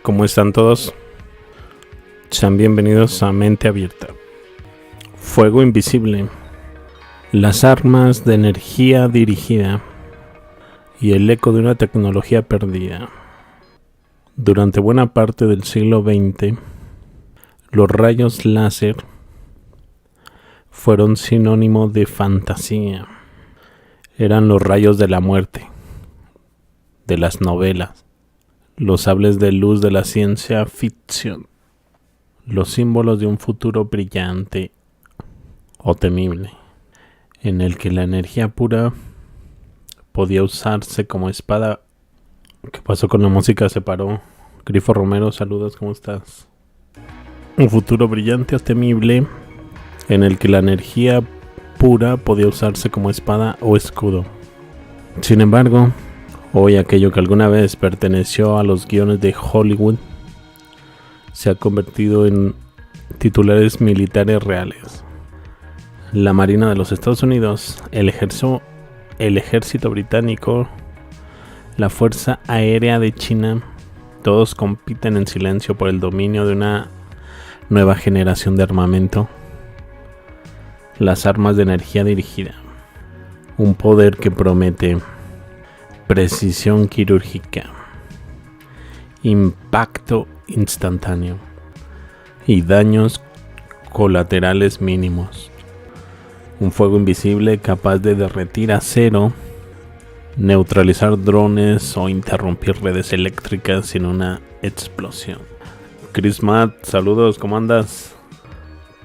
¿Cómo están todos? Sean bienvenidos a Mente Abierta. Fuego invisible, las armas de energía dirigida y el eco de una tecnología perdida. Durante buena parte del siglo XX, los rayos láser fueron sinónimo de fantasía. Eran los rayos de la muerte, de las novelas, los sables de luz de la ciencia ficción, los símbolos de un futuro brillante o temible, en el que la energía pura podía usarse como espada. ¿Qué pasó con la música? Se paró. Grifo Romero, saludos, ¿cómo estás? Un futuro brillante o temible, en el que la energía pura podía usarse como espada o escudo. Sin embargo, hoy aquello que alguna vez perteneció a los guiones de Hollywood se ha convertido en titulares militares reales. La Marina de los Estados Unidos, el Ejército Británico, la Fuerza Aérea de China, todos compiten en silencio por el dominio de una nueva generación de armamento, las armas de energía dirigida, un poder que promete precisión quirúrgica, impacto instantáneo y daños colaterales mínimos. Un fuego invisible capaz de derretir acero, neutralizar drones o interrumpir redes eléctricas sin una explosión. Chris Matt, saludos, ¿cómo andas?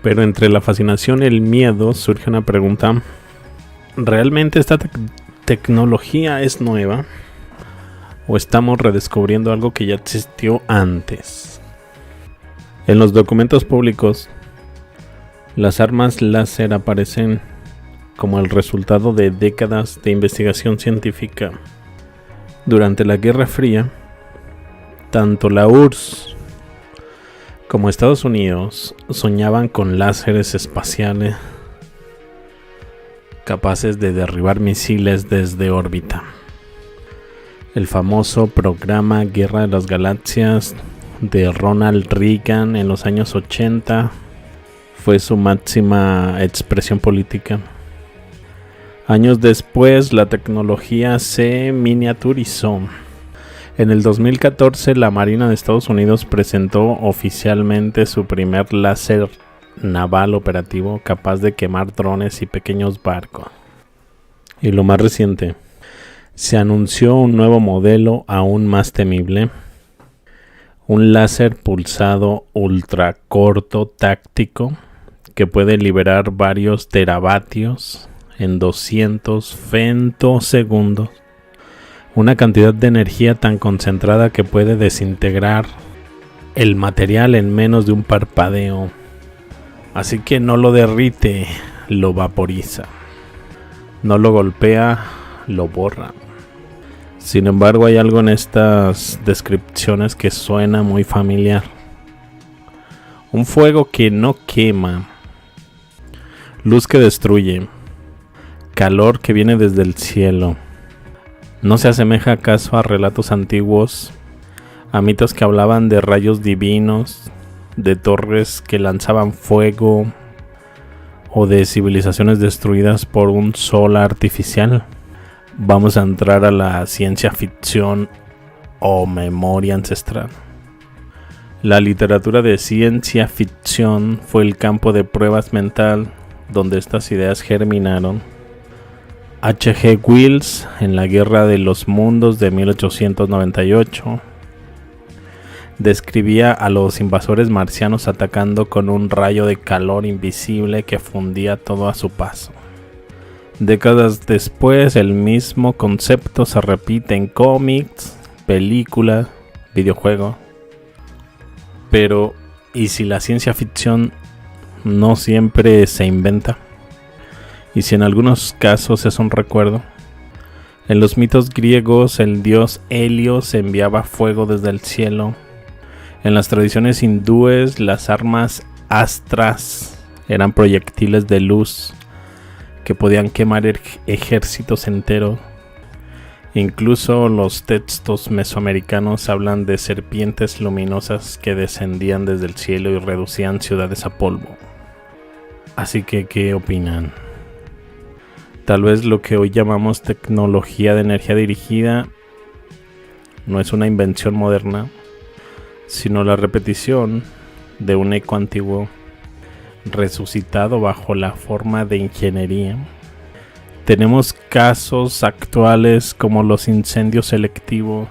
Pero entre la fascinación y el miedo surge una pregunta. ¿Realmente esta tecnología es nueva? ¿O estamos redescubriendo algo que ya existió antes? En los documentos públicos, las armas láser aparecen como el resultado de décadas de investigación científica. Durante la Guerra Fría, tanto la URSS como Estados Unidos soñaban con láseres espaciales capaces de derribar misiles desde órbita. El famoso programa Guerra de las Galaxias de Ronald Reagan en los años 80 fue su máxima expresión política. Años después, la tecnología se miniaturizó. En el 2014, la Marina de Estados Unidos presentó oficialmente su primer láser naval operativo capaz de quemar drones y pequeños barcos. Y lo más reciente, se anunció un nuevo modelo aún más temible, un láser pulsado ultracorto táctico que puede liberar varios teravatios en 200 femtosegundos, una cantidad de energía tan concentrada que puede desintegrar el material en menos de un parpadeo. Así que no lo derrite, lo vaporiza. No lo golpea, lo borra. Sin embargo, hay algo en estas descripciones que suena muy familiar. Un fuego que no quema, luz que destruye, calor que viene desde el cielo. ¿No se asemeja acaso a relatos antiguos, a mitos que hablaban de rayos divinos, de torres que lanzaban fuego o de civilizaciones destruidas por un sol artificial? Vamos a entrar a la ciencia ficción o memoria ancestral. La literatura de ciencia ficción fue el campo de pruebas mental donde estas ideas germinaron. H.G. Wells, en La Guerra de los Mundos de 1898, describía a los invasores marcianos atacando con un rayo de calor invisible que fundía todo a su paso. Décadas después, el mismo concepto se repite en cómics, películas, videojuegos. Pero, ¿y si la ciencia ficción no siempre se inventa? ¿Y si en algunos casos es un recuerdo? En los mitos griegos, el dios Helios enviaba fuego desde el cielo. En las tradiciones hindúes, las armas astras eran proyectiles de luz que podían quemar ejércitos enteros. Incluso los textos mesoamericanos hablan de serpientes luminosas que descendían desde el cielo y reducían ciudades a polvo. Así que, ¿qué opinan? Tal vez lo que hoy llamamos tecnología de energía dirigida no es una invención moderna, sino la repetición de un eco antiguo resucitado bajo la forma de ingeniería. Tenemos casos actuales como los incendios selectivos.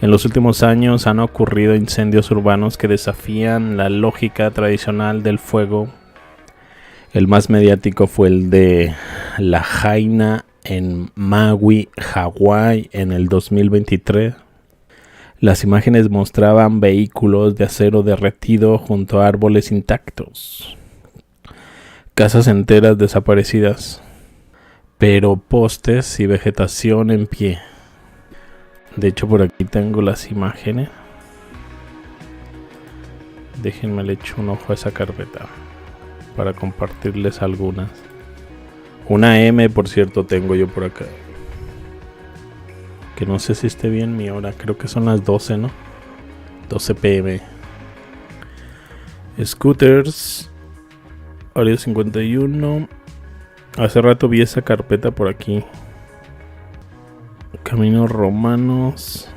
En los últimos años han ocurrido incendios urbanos que desafían la lógica tradicional del fuego. El más mediático fue el de Lahaina en Maui, Hawái, en el 2023. Las imágenes mostraban vehículos de acero derretido junto a árboles intactos, casas enteras desaparecidas, pero postes y vegetación en pie. De hecho, por aquí tengo las imágenes. Déjenme le echo un ojo a esa carpeta para compartirles algunas. Una M, por cierto, tengo yo por acá. Que no sé si esté bien mi hora. Creo que son las 12, ¿no? 12 p.m. Scooters. Área 51. Hace rato vi esa carpeta por aquí. Caminos romanos.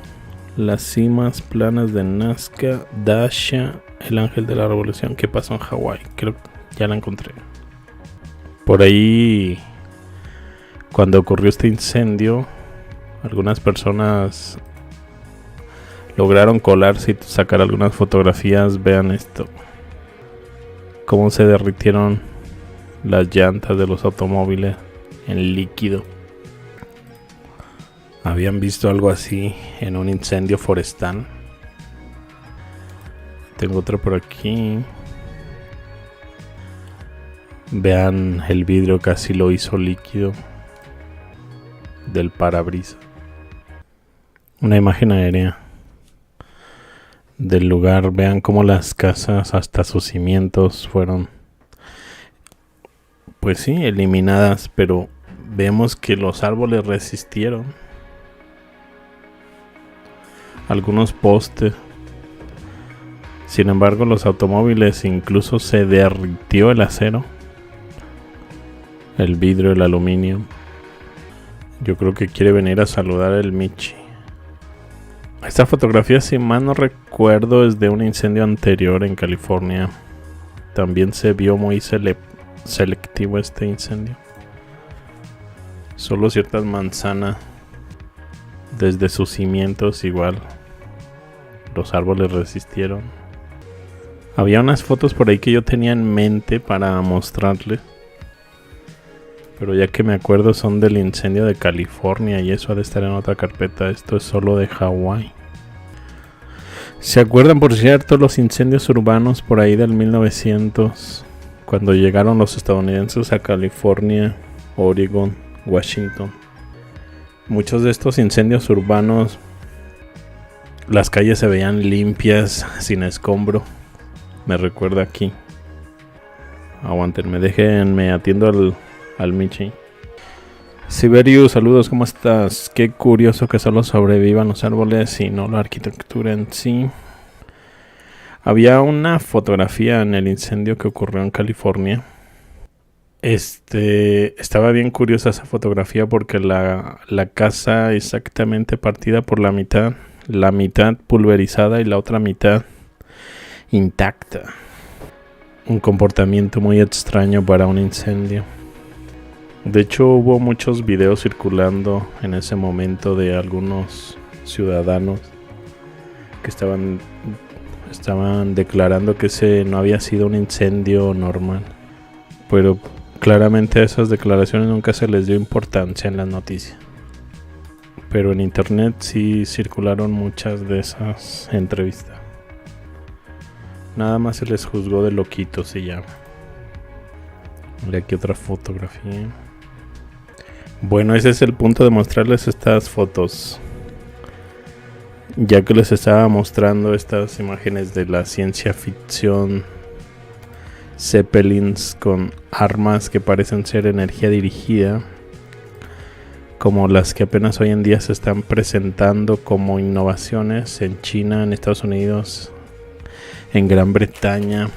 Las cimas planas de Nazca. Dasha. El ángel de la revolución. ¿Qué pasó en Hawái? Creo que ya la encontré. Por ahí, cuando ocurrió este incendio, algunas personas lograron colarse y sacar algunas fotografías. Vean esto. Cómo se derritieron las llantas de los automóviles en líquido. ¿Habían visto algo así en un incendio forestal? Tengo otro por aquí. Vean, el vidrio casi lo hizo líquido del parabrisas. Una imagen aérea del lugar. Vean cómo las casas, hasta sus cimientos, fueron, pues sí, eliminadas, pero vemos que los árboles resistieron. Algunos postes. Sin embargo, los automóviles, incluso se derritió el acero, el vidrio, el aluminio. Yo creo que quiere venir a saludar el Michi. Esta fotografía, si mal no recuerdo, es de un incendio anterior en California. También se vio muy selectivo este incendio. Solo ciertas manzanas, desde sus cimientos igual, los árboles resistieron. Había unas fotos por ahí que yo tenía en mente para mostrarles, pero ya que me acuerdo son del incendio de California y eso ha de estar en otra carpeta. Esto es solo de Hawái. ¿Se acuerdan, por cierto, los incendios urbanos por ahí del 1900? Cuando llegaron los estadounidenses a California, Oregon, Washington. Muchos de estos incendios urbanos, las calles se veían limpias, sin escombro. Me recuerda aquí. Aguántenme, déjenme atiendo al Michi. Siberius, saludos, ¿cómo estás? Qué curioso que solo sobrevivan los árboles y no la arquitectura en sí. Había una fotografía en el incendio que ocurrió en California. Estaba bien curiosa esa fotografía porque la casa exactamente partida por la mitad pulverizada y la otra mitad intacta. Un comportamiento muy extraño para un incendio. De hecho, hubo muchos videos circulando en ese momento de algunos ciudadanos que estaban declarando que ese no había sido un incendio normal. Pero claramente a esas declaraciones nunca se les dio importancia en las noticias. Pero en internet sí circularon muchas de esas entrevistas. Nada más se les juzgó de loquitos y ya. Mira aquí otra fotografía. Bueno, ese es el punto de mostrarles estas fotos. Ya que les estaba mostrando estas imágenes de la ciencia ficción, Zeppelins con armas que parecen ser energía dirigida, como las que apenas hoy en día se están presentando como innovaciones en China, en Estados Unidos, en Gran Bretaña.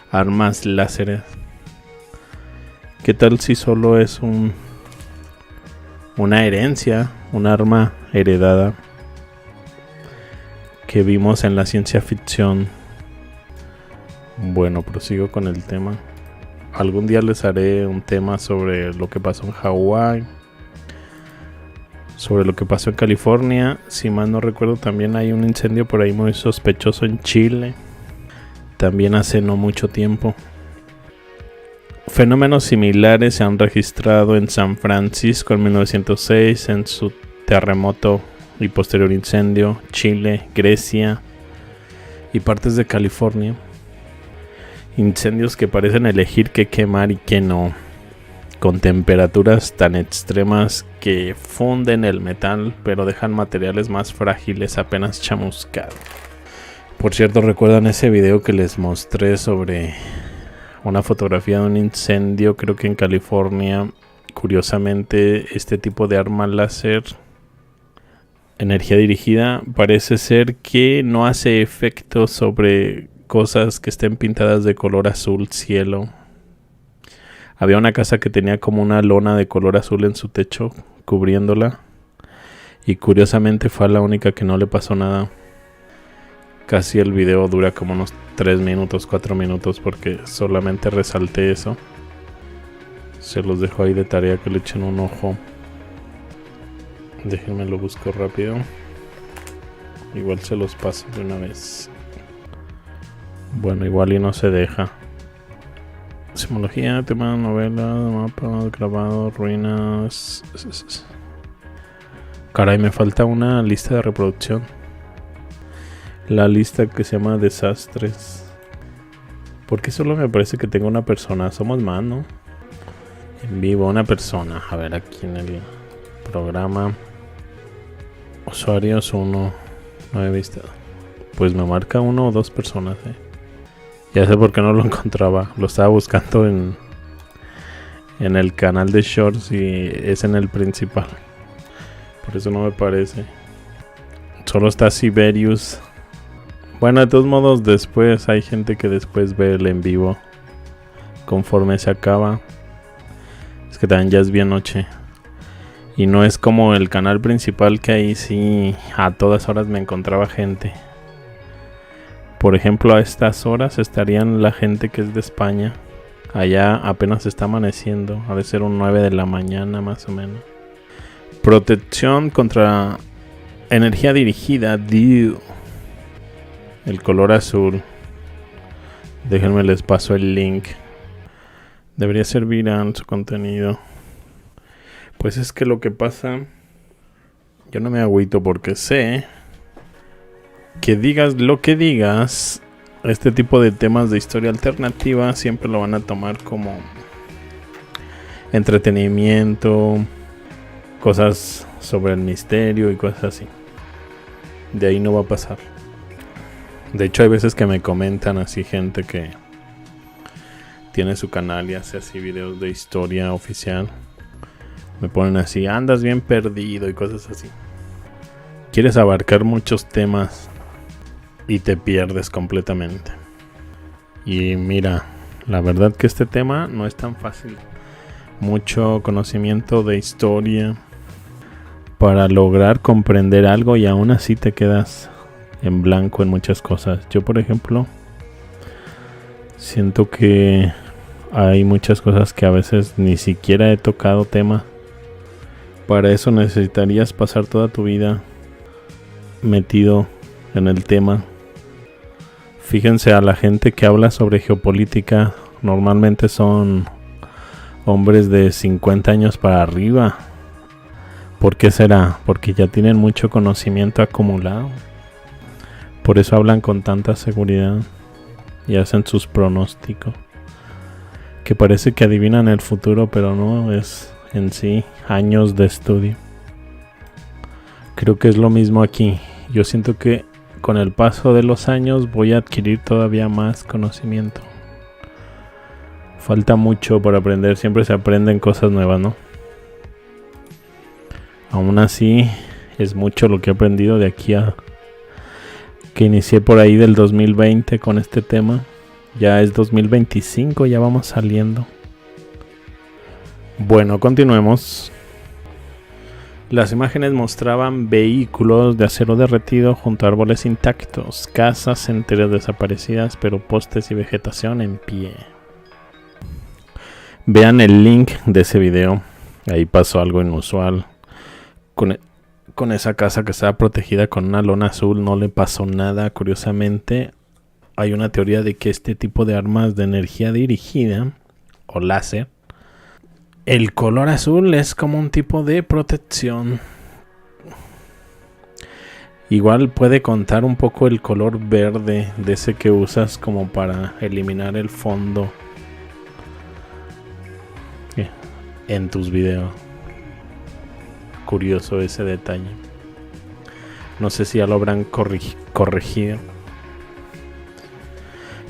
Armas láseres. ¿Qué tal si solo es una herencia, un arma heredada que vimos en la ciencia ficción? Bueno, prosigo con el tema. Algún día les haré un tema sobre lo que pasó en Hawái, sobre lo que pasó en California. Si mal no recuerdo, también hay un incendio por ahí muy sospechoso en Chile, también hace no mucho tiempo. Fenómenos similares se han registrado en San Francisco en 1906, en su terremoto y posterior incendio, Chile, Grecia y partes de California. Incendios que parecen elegir qué quemar y qué no, con temperaturas tan extremas que funden el metal, pero dejan materiales más frágiles apenas chamuscados. Por cierto, ¿recuerdan ese video que les mostré sobre una fotografía de un incendio, creo que en California? Curiosamente, este tipo de arma láser, energía dirigida, parece ser que no hace efecto sobre cosas que estén pintadas de color azul cielo. Había una casa que tenía como una lona de color azul en su techo cubriéndola, y curiosamente fue la única que no le pasó nada. Casi el video dura como unos 3 minutos, 4 minutos, porque solamente resalté eso. Se los dejo ahí de tarea que le echen un ojo. Déjenme lo busco rápido. Igual se los paso de una vez. Bueno, igual y no se deja. Simología, tema, novela, mapa, grabado, ruinas. Caray, me falta una lista de reproducción. La lista que se llama desastres. ¿Por qué solo me parece que tengo una persona? Somos más, ¿no? En vivo, una persona. A ver, aquí en el programa. Usuarios 1. No he visto. Pues me marca 1 o 2 personas, Ya sé por qué no lo encontraba. Lo estaba buscando en el canal de Shorts y es en el principal. Por eso no me parece. Solo está Siberius. Bueno, de todos modos, después hay gente que después ve el en vivo conforme se acaba. Es que también ya es bien noche. Y no es como el canal principal, que ahí sí a todas horas me encontraba gente. Por ejemplo, a estas horas estarían la gente que es de España. Allá apenas está amaneciendo. Ha de ser un 9 de la mañana más o menos. Protección contra energía dirigida. DIU. El color azul. Déjenme les paso el link. Debería ser viral su contenido. Pues es que lo que pasa... Yo no me agüito porque sé... que digas lo que digas, este tipo de temas de historia alternativa siempre lo van a tomar como entretenimiento, cosas sobre el misterio y cosas así. De ahí no va a pasar. De hecho, hay veces que me comentan así gente que tiene su canal y hace así videos de historia oficial. Me ponen así, andas bien perdido y cosas así. Quieres abarcar muchos temas y te pierdes completamente. Y mira, la verdad que este tema no es tan fácil. Mucho conocimiento de historia para lograr comprender algo y aún así te quedas en blanco en muchas cosas. Yo, por ejemplo, siento que hay muchas cosas que a veces ni siquiera he tocado tema. Para eso necesitarías pasar toda tu vida metido en el tema. Fíjense, a la gente que habla sobre geopolítica normalmente son hombres de 50 años para arriba. ¿Por qué será? Porque ya tienen mucho conocimiento acumulado. Por eso hablan con tanta seguridad y hacen sus pronósticos, que parece que adivinan el futuro, pero no, es en sí años de estudio. Creo que es lo mismo aquí. Yo siento que con el paso de los años voy a adquirir todavía más conocimiento. Falta mucho por aprender, siempre se aprenden cosas nuevas, ¿no? Aún así, es mucho lo que he aprendido de aquí a que inicié por ahí del 2020 con este tema. Ya es 2025, ya vamos saliendo. Bueno, continuemos. Las imágenes mostraban vehículos de acero derretido junto a árboles intactos, casas enteras desaparecidas, pero postes y vegetación en pie. Vean el link de ese video. Ahí pasó algo inusual. Con esa casa que estaba protegida con una lona azul no le pasó nada. Curiosamente, hay una teoría de que este tipo de armas de energía dirigida o láser, el color azul es como un tipo de protección. Igual puede contar un poco el color verde de ese que usas como para eliminar el fondo en tus videos. Curioso ese detalle. No sé si ya lo habrán corregido.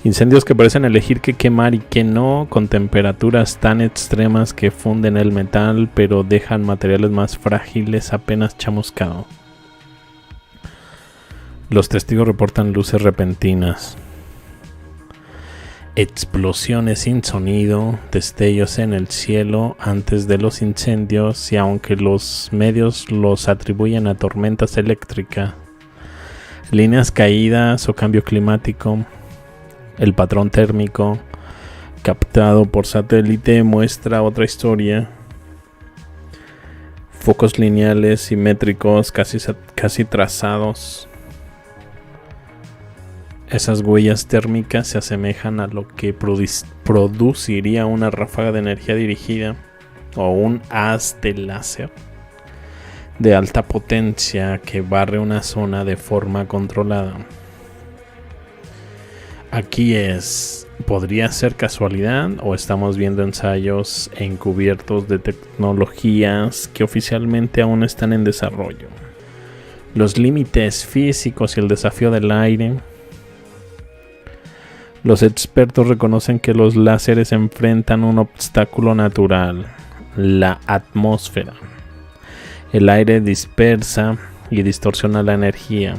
Incendios que parecen elegir qué quemar y qué no, con temperaturas tan extremas que funden el metal, pero dejan materiales más frágiles apenas chamuscado. Los testigos reportan luces repentinas, explosiones sin sonido, destellos en el cielo antes de los incendios, y aunque los medios los atribuyen a tormentas eléctricas, líneas caídas o cambio climático, el patrón térmico captado por satélite muestra otra historia. Focos lineales simétricos casi trazados. Esas huellas térmicas se asemejan a lo que produciría una ráfaga de energía dirigida o un haz de láser de alta potencia que barre una zona de forma controlada. Aquí ¿podría ser casualidad o estamos viendo ensayos encubiertos de tecnologías que oficialmente aún están en desarrollo? Los límites físicos y el desafío del aire. Los expertos reconocen que los láseres enfrentan un obstáculo natural, la atmósfera. El aire dispersa y distorsiona la energía.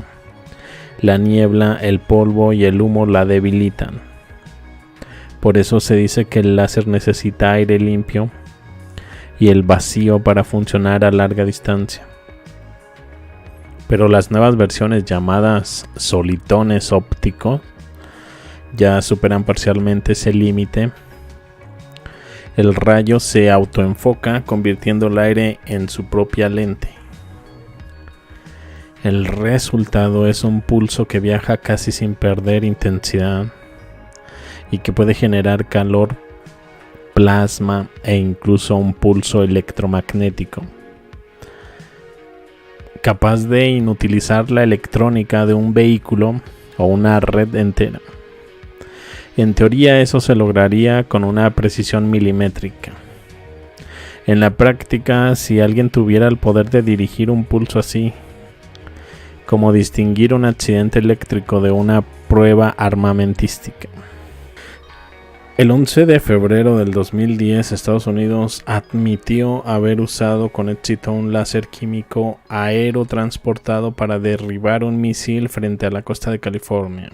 La niebla, el polvo y el humo la debilitan. Por eso se dice que el láser necesita aire limpio y el vacío para funcionar a larga distancia. Pero las nuevas versiones llamadas solitones ópticos ya superan parcialmente ese límite. El rayo se autoenfoca, convirtiendo el aire en su propia lente. El resultado es un pulso que viaja casi sin perder intensidad y que puede generar calor, plasma e incluso un pulso electromagnético, capaz de inutilizar la electrónica de un vehículo o una red entera. En teoría eso se lograría con una precisión milimétrica. En la práctica, si alguien tuviera el poder de dirigir un pulso así, como distinguir un accidente eléctrico de una prueba armamentística. El 11 de febrero del 2010, Estados Unidos admitió haber usado con éxito un láser químico aerotransportado para derribar un misil frente a la costa de California.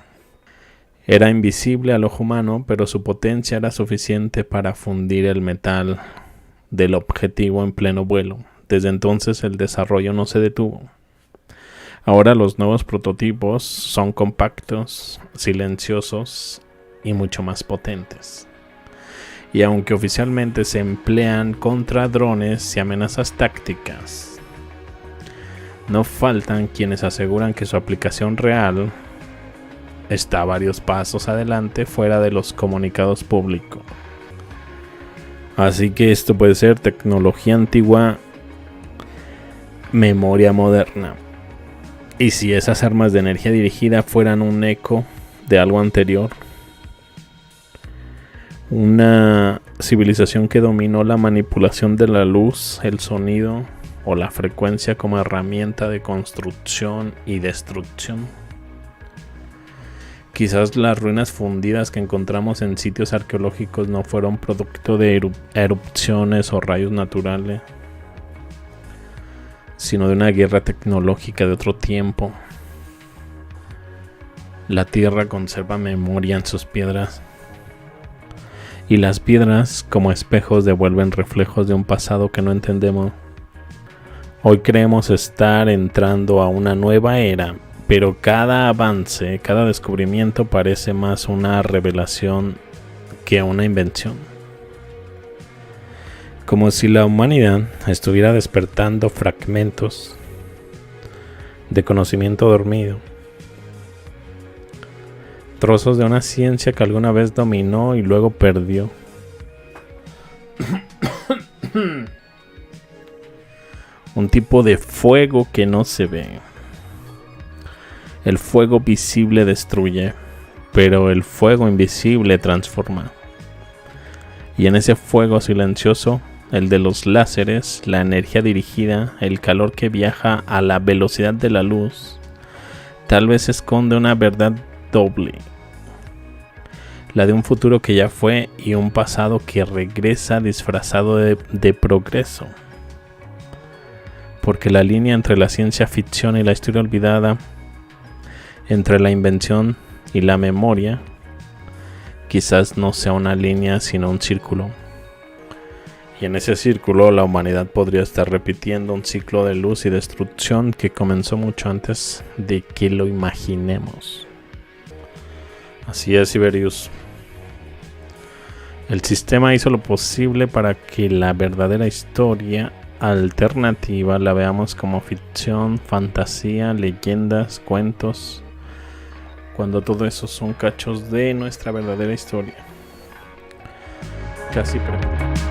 Era invisible al ojo humano, pero su potencia era suficiente para fundir el metal del objetivo en pleno vuelo. Desde entonces el desarrollo no se detuvo. Ahora los nuevos prototipos son compactos, silenciosos y mucho más potentes. Y aunque oficialmente se emplean contra drones y amenazas tácticas, no faltan quienes aseguran que su aplicación real está varios pasos adelante fuera de los comunicados públicos. Así que esto puede ser tecnología antigua, memoria moderna. Y si esas armas de energía dirigida fueran un eco de algo anterior, una civilización que dominó la manipulación de la luz, el sonido o la frecuencia como herramienta de construcción y destrucción. Quizás las ruinas fundidas que encontramos en sitios arqueológicos no fueron producto de erupciones o rayos naturales. sino de una guerra tecnológica de otro tiempo. La tierra conserva memoria en sus piedras, y las piedras, como espejos, devuelven reflejos de un pasado que no entendemos. Hoy creemos estar entrando a una nueva era, pero cada avance, cada descubrimiento parece más una revelación que una invención. Como si la humanidad estuviera despertando fragmentos de conocimiento dormido. Trozos de una ciencia que alguna vez dominó y luego perdió. Un tipo de fuego que no se ve. El fuego visible destruye, pero el fuego invisible transforma. Y en ese fuego silencioso, el de los láseres, la energía dirigida, el calor que viaja a la velocidad de la luz, tal vez esconde una verdad doble, la de un futuro que ya fue y un pasado que regresa disfrazado de progreso, porque la línea entre la ciencia ficción y la historia olvidada, entre la invención y la memoria, quizás no sea una línea sino un círculo, y en ese círculo la humanidad podría estar repitiendo un ciclo de luz y destrucción que comenzó mucho antes de que lo imaginemos. Así es, Siberius. El sistema hizo lo posible para que la verdadera historia alternativa la veamos como ficción, fantasía, leyendas, cuentos, cuando todo eso son cachos de nuestra verdadera historia. Casi perfecto.